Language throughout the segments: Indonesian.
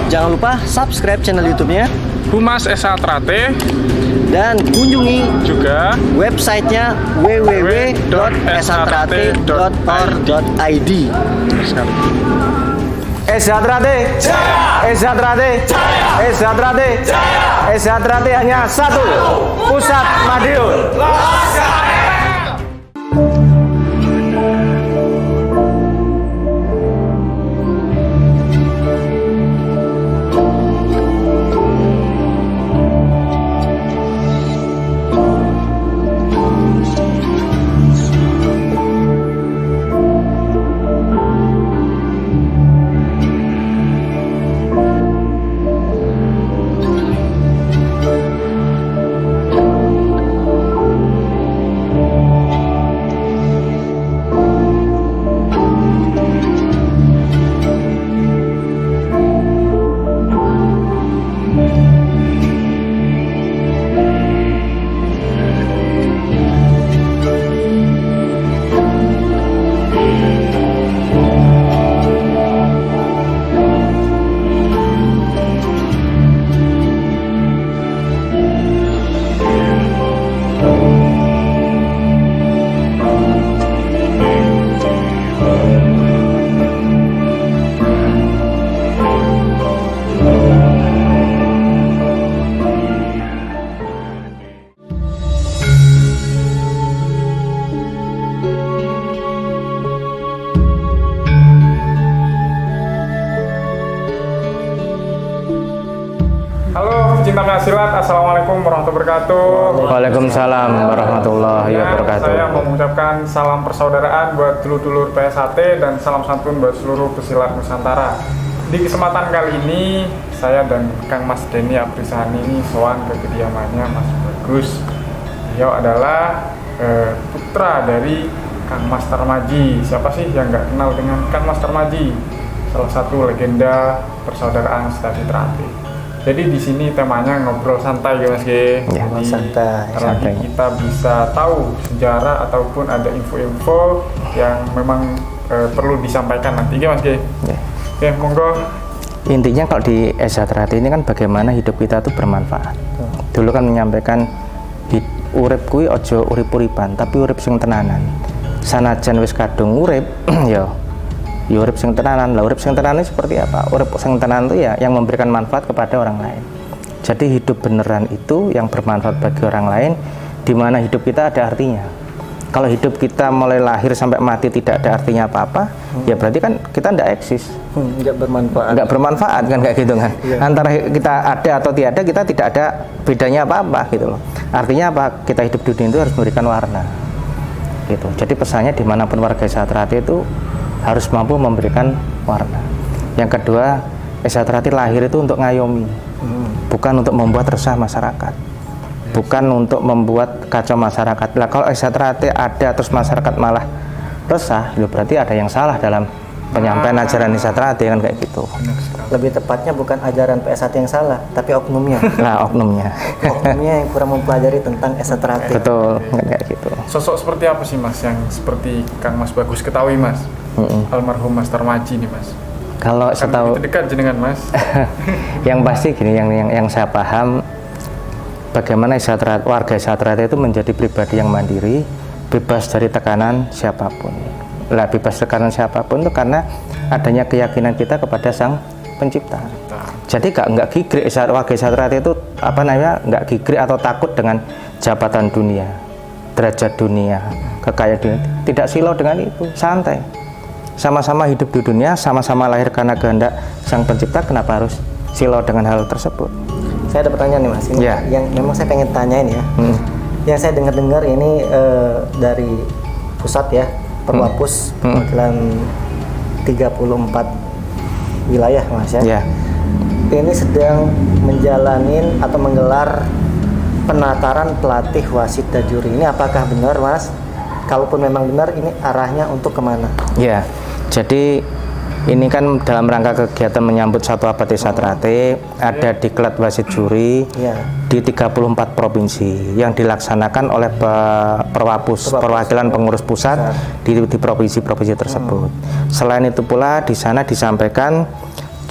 Jangan lupa subscribe channel YouTube-nya Humas Esatrate dan kunjungi juga websitenya www.esatrate.or.id. Esatrate, Esatrate, Esatrate, Esatrate hanya satu, Pusat Madiun. Halo pecinta silat, assalamualaikum warahmatullahi wabarakatuh. Waalaikumsalam warahmatullahi wabarakatuh. Saya mau mengucapkan salam persaudaraan buat dulur-dulur PSAT dan salam santun buat seluruh pesilat Nusantara. Di kesempatan kali ini saya dan Kang Mas Denny Abrisani ini sowan ke kediamannya Mas Bagus. Beliau adalah putra dari Kang Mas Tarmaji. Siapa sih yang nggak kenal dengan Kang Mas Tarmaji? Salah satu legenda persaudaraan Stasi Trate. Jadi di sini temanya ngobrol santai ya Mas G. Ya, Jadi santai. kita bisa tahu sejarah ataupun ada info-info yang memang perlu disampaikan nanti ya Mas G. Ya. Oke, monggo. Intinya kalau di Esatrate ini kan bagaimana hidup kita itu bermanfaat. Dulu kan menyampaikan urip kuwi ojo urip-uripan, tapi urip sing tenanan. Sanajan wis kadung urip ya urip sing tenanan. Lah urip sing tenanan seperti apa? Urip sing tenanan itu ya yang memberikan manfaat kepada orang lain. Jadi hidup beneran itu yang bermanfaat bagi orang lain, di mana hidup kita ada artinya. Kalau hidup kita mulai lahir sampai mati tidak ada artinya apa-apa, ya berarti kan kita tidak eksis. Nggak bermanfaat. Nggak bermanfaat kan kayak gitu kan. Iya. Antara kita ada atau tiada, kita tidak ada bedanya apa-apa gitu loh. Artinya apa? Kita hidup di dunia itu harus memberikan warna. Gitu. Jadi pesannya dimanapun warga Esatrate itu harus mampu memberikan warna. Yang kedua, Esatrate lahir itu untuk ngayomi, bukan untuk membuat resah masyarakat, bukan untuk membuat kacau masyarakat. Lah kalau Esatrate ada terus masyarakat malah resah, itu berarti ada yang salah dalam penyampaian ajaran Esatrate kan kayak gitu. Lebih tepatnya bukan ajaran PSAT yang salah, tapi oknumnya. Nah oknumnya, Oknumnya yang kurang mempelajari tentang Esatrate. betul kan kayak gitu. Sosok seperti apa sih Mas yang seperti Kang Mas Bagus ketahui Mas? Almarhum Mas Tarmaji nih Mas. Kalau Kan setahu begitu dekat jenengan Mas. yang pasti gini, yang saya paham bagaimana warga Esatrate itu menjadi pribadi yang mandiri, bebas dari tekanan siapapun. Lah bebas tekanan siapapun itu karena adanya keyakinan kita kepada Sang Pencipta. Jadi nggak gigrik warga Esatrate itu nggak gigrik atau takut dengan jabatan dunia, derajat dunia, kekayaan dunia. Tidak silau dengan itu, santai. Sama-sama hidup di dunia, sama-sama lahir karena kehendak Sang Pencipta. Kenapa harus silau dengan hal tersebut? Saya ada pertanyaan nih Mas, ini Ya. yang memang saya pengen tanyain ya. Yang saya dengar-dengar ini dari pusat ya, Perwapus, perwakilan 34 wilayah Mas ya. Ya. Ini sedang menjalanin atau menggelar penataran pelatih wasit dan juri. Ini apakah benar Mas? Kalaupun memang benar, ini arahnya untuk kemana? Ya, jadi ini kan dalam rangka kegiatan menyambut 1 abad Esatrate, ada diklat wasit juri di 34 provinsi yang dilaksanakan oleh Perwapus, perwakilan pengurus pusat di provinsi-provinsi tersebut. Selain itu pula di sana disampaikan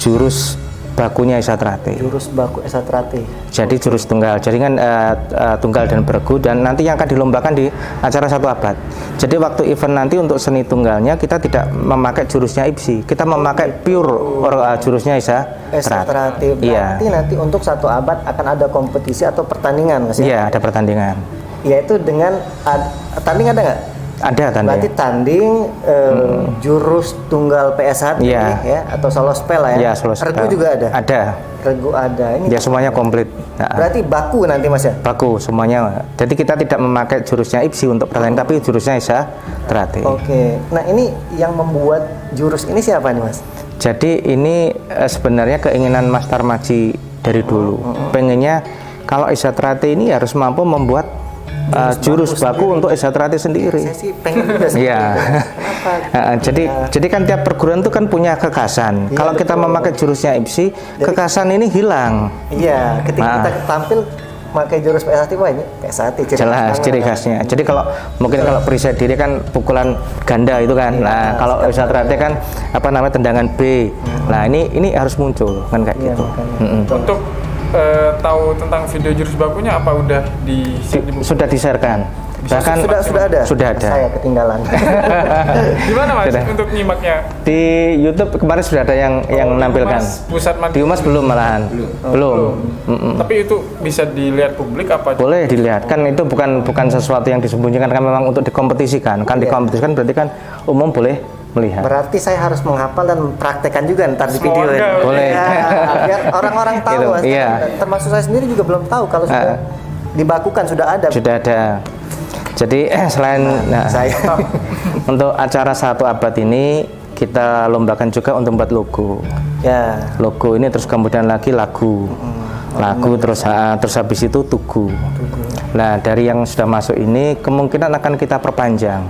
jurus bakunya Esa Trate. Jurus baku Esa Trate. Jadi jurus tunggal. Jadi kan tunggal dan bergu, dan nanti yang akan dilombakan di acara 1 abad. Jadi waktu event nanti untuk seni tunggalnya kita tidak memakai jurusnya Ipsi, kita memakai pure jurusnya Esa Trate. Berarti nanti untuk 1 abad akan ada kompetisi atau pertandingan, Mas ya? Iya, ada pertandingan. Yaitu dengan tanding ada nggak? Ada tanding. Berarti tanding jurus tunggal PS1 ya, atau solo spell lah ya. Iya, solo spell. Regu juga ada. Ada. Regu ada. Ini Ya semuanya komplit. berarti baku nanti, Mas ya? Baku semuanya. Jadi kita tidak memakai jurusnya Ipsi untuk pertandingan, tapi jurusnya Esa Trate. Oke. Nah, ini yang membuat jurus ini siapa nih, Mas? Jadi ini sebenarnya keinginan Mas Tarmaji dari dulu. Pengennya kalau Esa Trate ini harus mampu membuat jurus baku untuk Esa Trate sendiri. Saya sih pengen juga sih. Iya. Jadi kan tiap perguruan itu kan punya kekasan. Kalau kita memakai jurusnya Ipsi, kekasan ini hilang. Iya, ketika kita tampil pakai jurus PS1, wah ini PS1 jelas ciri khasnya. Jadi kalau mungkin kalau perisai diri kan pukulan ganda itu kan. Nah, kalau Esa Trate kan apa namanya tendangan B. Nah, ini harus muncul kan kayak gitu. Untuk tahu tentang video jurus bakunya apa udah sudah di-share-kan. Bahkan sudah ada. Saya ketinggalan. Di mana, Mas, untuk nyimaknya? Di YouTube kemarin sudah ada yang menampilkan. Di Umas belum malahan. Belum. Tapi itu bisa dilihat publik apa? Boleh dilihat. Kan itu bukan sesuatu yang disembunyikan, kan memang untuk dikompetisikan. Kan dikompetisikan berarti kan umum boleh melihat. Berarti saya harus menghafal dan praktekkan juga ntar di video ini. Boleh. Ya, biar orang-orang tahu, gitu. Mas. Iya. Termasuk saya sendiri juga belum tahu kalau sudah dibakukan, sudah ada. Sudah ada. Jadi selain saya untuk acara 1 abad ini kita lombakan juga untuk membuat logo. Ya. Logo ini terus kemudian lagi lagu. Terus habis itu tugu. Nah, dari yang sudah masuk ini kemungkinan akan kita perpanjang.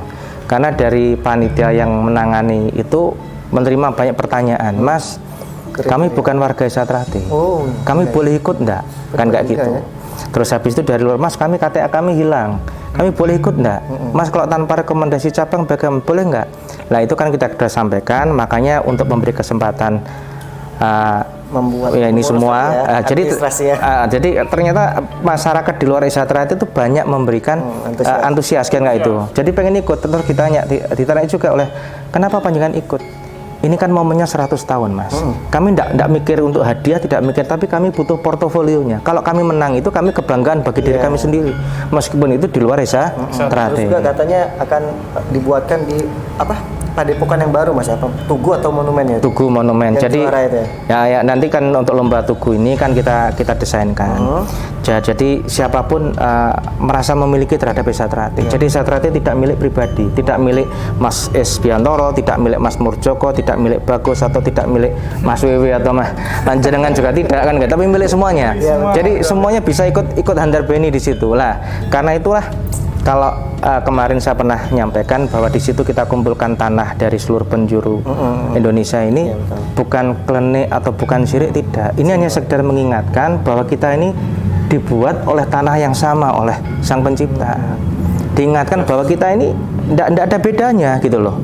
Karena dari panitia yang menangani itu menerima banyak pertanyaan. Mas, kami bukan warga Esa Trate. Kami boleh ikut enggak? Kan kayak gitu. Ya? Terus habis itu dari luar, Mas, KTA kami hilang. Kami boleh ikut enggak? Mas, kalau tanpa rekomendasi cabang bagaimana? Boleh enggak? Nah, itu kan kita sudah sampaikan, makanya untuk memberi kesempatan membuat ya ini semua jadi ternyata masyarakat di luar Esa Trate itu banyak memberikan antusias kan nggak itu, jadi pengen ikut. Terus ditanya juga oleh kenapa panjenengan ikut, ini kan momennya 100 tahun Mas. Kami tidak mikir untuk hadiah, tidak mikir, tapi kami butuh portofolionya. Kalau kami menang itu kami kebanggaan bagi diri kami sendiri, meskipun itu di luar Esa Trate. Terus juga katanya akan dibuatkan di padepokan yang baru, Mas, apa tugu atau monumen ya? Tugu monumen. Jadi ya nanti kan untuk lomba tugu ini kan kita desainkan. Jadi siapapun merasa memiliki terhadap Esa Trate. Jadi Esa Trate tidak milik pribadi, tidak milik Mas S. Biantoro, tidak milik Mas Murjoko, tidak milik Bagus, atau tidak milik Mas Wewe atau Mas Panjenengan juga tidak kan, tapi milik semuanya. Jadi semuanya bisa ikut handar beni di situ. Lah, karena itulah kalau kemarin saya pernah menyampaikan bahwa di situ kita kumpulkan tanah dari seluruh penjuru Indonesia ini, bukan klenik atau bukan syirik, tidak. Ini hanya sekedar mengingatkan bahwa kita ini dibuat oleh tanah yang sama oleh Sang Pencipta. Diingatkan bahwa kita ini tidak ada bedanya gitu loh.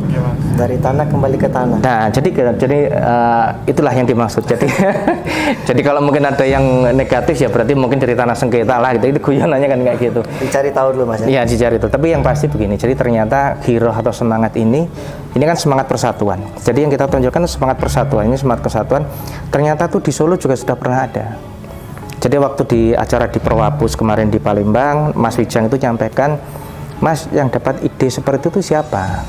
Dari tanah kembali ke tanah. Nah, jadi itulah yang dimaksud. Jadi kalau mungkin ada yang negatif ya berarti mungkin dari tanah sengketa lah gitu. Itu guyonannya kan kayak gitu. Dicari tahu dulu, Mas. Iya, dicari itu. Tapi yang pasti begini. Jadi ternyata giroh atau semangat ini kan semangat persatuan. Jadi yang kita tunjukkan semangat persatuan ini, semangat kesatuan. Ternyata tuh di Solo juga sudah pernah ada. Jadi waktu di acara di Perwapus kemarin di Palembang, Mas Wijang itu nyampaikan, Mas, yang dapat ide seperti itu siapa?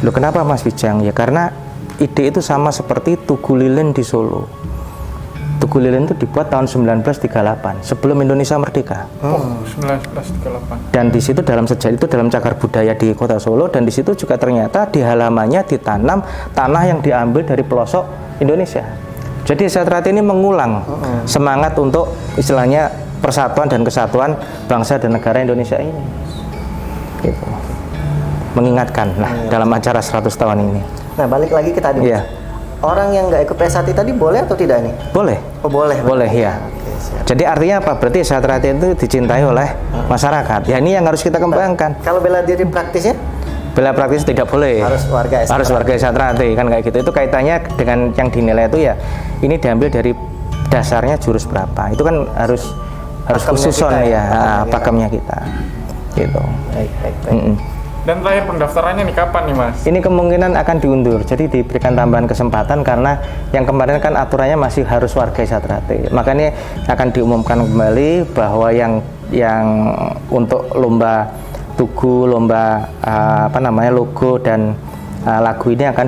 Loh, kenapa Mas Wijang? Ya karena ide itu sama seperti Tugu Lilin di Solo. Tugu Lilin itu dibuat tahun 1938 sebelum Indonesia merdeka. 1938. Dan di situ dalam sejarah itu dalam cagar budaya di Kota Solo, dan di situ juga ternyata di halamannya ditanam tanah yang diambil dari pelosok Indonesia. Jadi Esa Trate ini mengulang semangat untuk istilahnya persatuan dan kesatuan bangsa dan negara Indonesia ini. Gitu. Mengingatkan dalam acara 100 tahun ini. Nah, balik lagi ke tadi. Iya. Orang yang nggak ikut PS1 tadi boleh atau tidak nih? Boleh. Oh, boleh. Boleh ya. Jadi artinya apa? Berarti Esa Trate itu dicintai oleh masyarakat. Ya ini yang harus kita kembangkan. Kalau bela diri praktisnya? Bela praktis tidak boleh. Harus warga Esa Trate. Harus warga Esa Trate kan kayak gitu. Itu kaitannya dengan yang dinilai itu ya ini diambil dari dasarnya jurus berapa. Itu kan harus Pakemnya khususon kita ya, ya, pakemnya kita. Gitu. Baik. Dan terakhir pendaftarannya nih kapan nih Mas? Ini kemungkinan akan diundur, jadi diberikan tambahan kesempatan karena yang kemarin kan aturannya masih harus warga Desa Trate. Makanya akan diumumkan kembali bahwa yang untuk lomba tugu, lomba logo dan lagu ini akan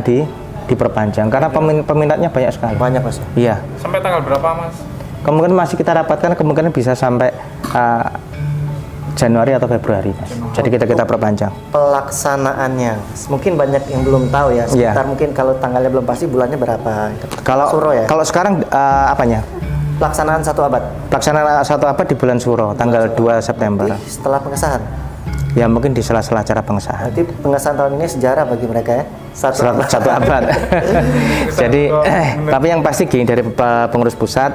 diperpanjang karena peminatnya banyak sekali. Banyak Mas. Iya. Sampai tanggal berapa Mas? Kemungkinan masih kita dapatkan, kemungkinan bisa sampai Januari atau Februari, Mas. Jadi kita perpanjang. Pelaksanaannya mungkin banyak yang belum tahu ya. Sekitar mungkin kalau tanggalnya belum pasti bulannya berapa. Suro ya. Kalau sekarang apanya? Pelaksanaan 1 abad. Pelaksanaan 1 abad di bulan Suro, tanggal 2 September. Setelah pengesahan. Ya mungkin di sela-sela acara pengesahan. Berarti pengesahan tahun ini sejarah bagi mereka ya. Satu abad. Jadi tapi yang pasti gini, dari pengurus pusat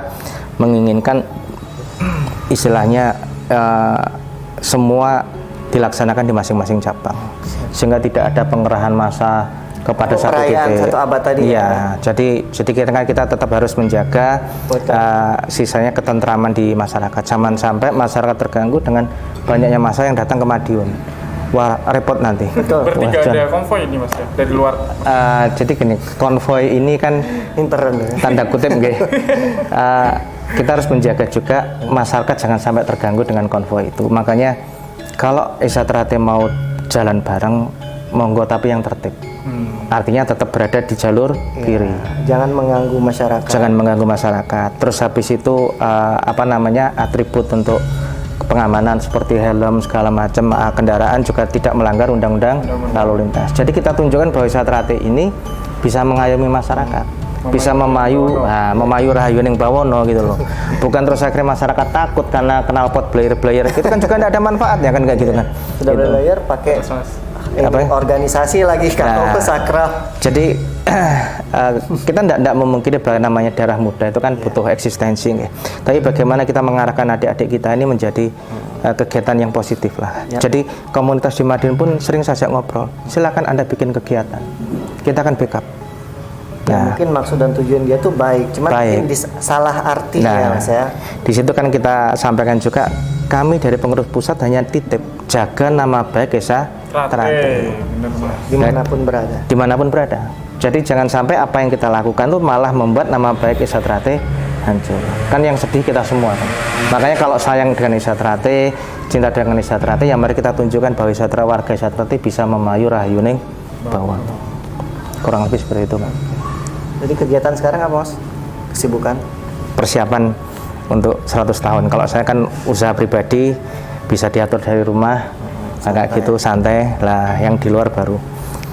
menginginkan istilahnya semua dilaksanakan di masing-masing cabang, sehingga tidak ada pengerahan massa kepada satu titik. 1 abad tadi. Iya, jadi kita tetap harus menjaga sisanya ketentraman di masyarakat. Jangan sampai masyarakat terganggu dengan banyaknya massa yang datang ke Madiun. Wah, repot nanti. Betul. Berarti nggak ada konvoy ini Mas ya dari luar? Jadi gini, konvoy ini kan intern ya. tanda kutip nggih. Kita harus menjaga juga masyarakat jangan sampai terganggu dengan konvoy itu. Makanya kalau Desa Trate mau jalan bareng, monggo tapi yang tertib. Artinya tetap berada di jalur kiri. Jangan mengganggu masyarakat. Jangan mengganggu masyarakat. Terus habis itu atribut untuk pengamanan seperti helm segala macam kendaraan juga tidak melanggar undang-undang lalu lintas. Jadi kita tunjukkan bahwa Desa Trate ini bisa mengayomi masyarakat. Bisa memayu rahayu ning bawono gitu loh. Bukan terus akhirnya masyarakat takut karena knalpot blayer itu kan juga tidak ada manfaatnya kan kayak gitu kan. Sudah gitu. blayer pakai organisasi lagi kan sakraf. Jadi kita tidak memungkiri bahwa namanya darah muda itu kan butuh eksistensi ya. Tapi bagaimana kita mengarahkan adik-adik kita ini menjadi kegiatan yang positif lah. Jadi komunitas di Madiun pun sering saja ngobrol. Silakan Anda bikin kegiatan. Kita akan backup. Mungkin maksud dan tujuan dia tuh baik, cuman mungkin salah arti ya Mas ya. Di situ kan kita sampaikan juga, kami dari pengurus pusat hanya titip jaga nama baik Desa Trate dimanapun berada. Jadi jangan sampai apa yang kita lakukan tuh malah membuat nama baik Desa Trate hancur. Kan yang sedih kita semua kan. Makanya kalau sayang dengan Desa Trate, cinta dengan Desa Trate, ya mari kita tunjukkan bahwa warga Desa Trate bisa memayu rahayuning bawah. Kurang lebih seperti itu, Pak. Jadi kegiatan sekarang apa Mas? Kesibukan? Persiapan untuk 100 tahun. Kalau saya kan usaha pribadi bisa diatur dari rumah, agak gitu santai lah. Yang di luar baru.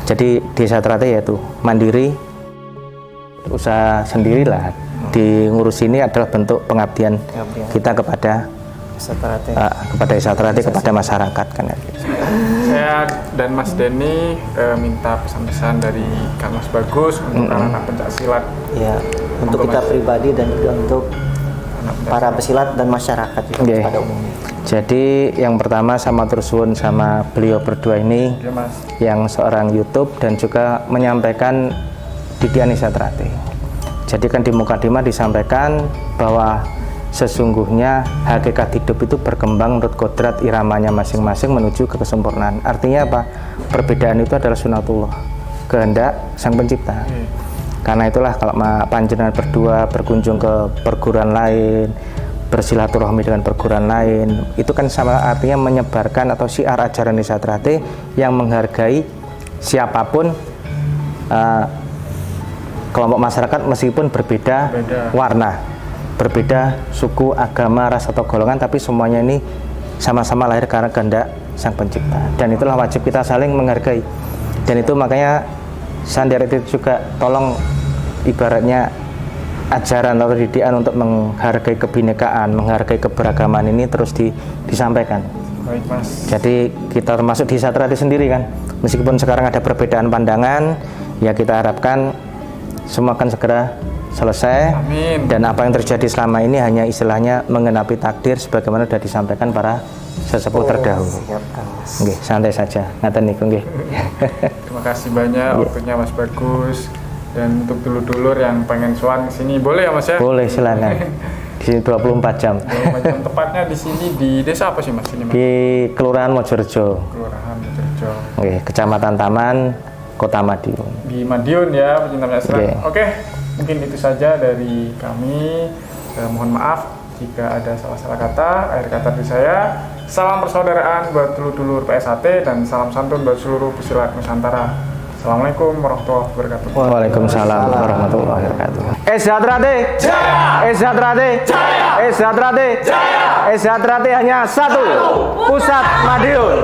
Jadi Desa Trate yaitu mandiri, usaha sendiri lah. Di ngurus ini adalah bentuk pengabdian kita kepada Desa Trate, kepada masyarakat kan. Saya dan Mas Denny minta pesan-pesan dari Kang Mas Bagus untuk anak-anak pencaksilat. Ya, untuk kita pribadi dan juga untuk para pesilat dan masyarakat juga pada umumnya. Jadi yang pertama sama tersuwun sama beliau berdua ini, yang seorang YouTube dan juga menyampaikan didikan Desa Trate. Jadi kan di mukadimah disampaikan bahwa sesungguhnya hakikat hidup itu berkembang menurut kodrat iramanya masing-masing menuju ke kesempurnaan. Artinya apa? Perbedaan itu adalah sunatullah, kehendak Sang Pencipta. Karena itulah kalau panjenengan berdua berkunjung ke perguruan lain, bersilaturahmi dengan perguruan lain, itu kan sama artinya menyebarkan atau syiar ajaran Desa Trate yang menghargai siapapun kelompok masyarakat meskipun berbeda warna, berbeda suku, agama, ras atau golongan, tapi semuanya ini sama-sama lahir karena kehendak Sang Pencipta. Dan itulah wajib kita saling menghargai. Dan itu makanya Sandera itu juga tolong ibaratnya ajaran atau didikan untuk menghargai kebinekaan, menghargai keberagaman ini terus disampaikan. Baik, Mas. Jadi kita termasuk di Desa Trate sendiri kan, meskipun sekarang ada perbedaan pandangan, ya kita harapkan semua akan segera selesai. Amin. Dan apa yang terjadi selama ini hanya istilahnya mengenapi takdir sebagaimana sudah disampaikan para sesepuh terdahulu. Nggih, santai saja. Ngaten niku nggih. Terima kasih banyak waktunya Mas Bagus. Dan untuk dulur-dulur yang pengen sowan ke sini boleh ya Mas ya? Boleh, silakan. Di sini 24 jam. Macam tepatnya di sini di desa apa sih Mas ini Mas? Di Kelurahan Mojorejo, Kelurahan Mojorejo. oke, Kecamatan Taman, Kota Madiun. Di Madiun ya, pecinta penyaksian. Oke. Oke, mungkin itu saja dari kami. Mohon maaf jika ada salah-salah kata. Akhir kata dari saya, salam persaudaraan buat dulur-dulur PSHT dan salam santun buat seluruh pesilat Nusantara. Assalamualaikum warahmatullahi wabarakatuh. Waalaikumsalam warahmatullahi wabarakatuh. Eshatrate Jaya, Eshatrate Jaya, Eshatrate Jaya, Eshatrate hanya satu, Pusat Madiun.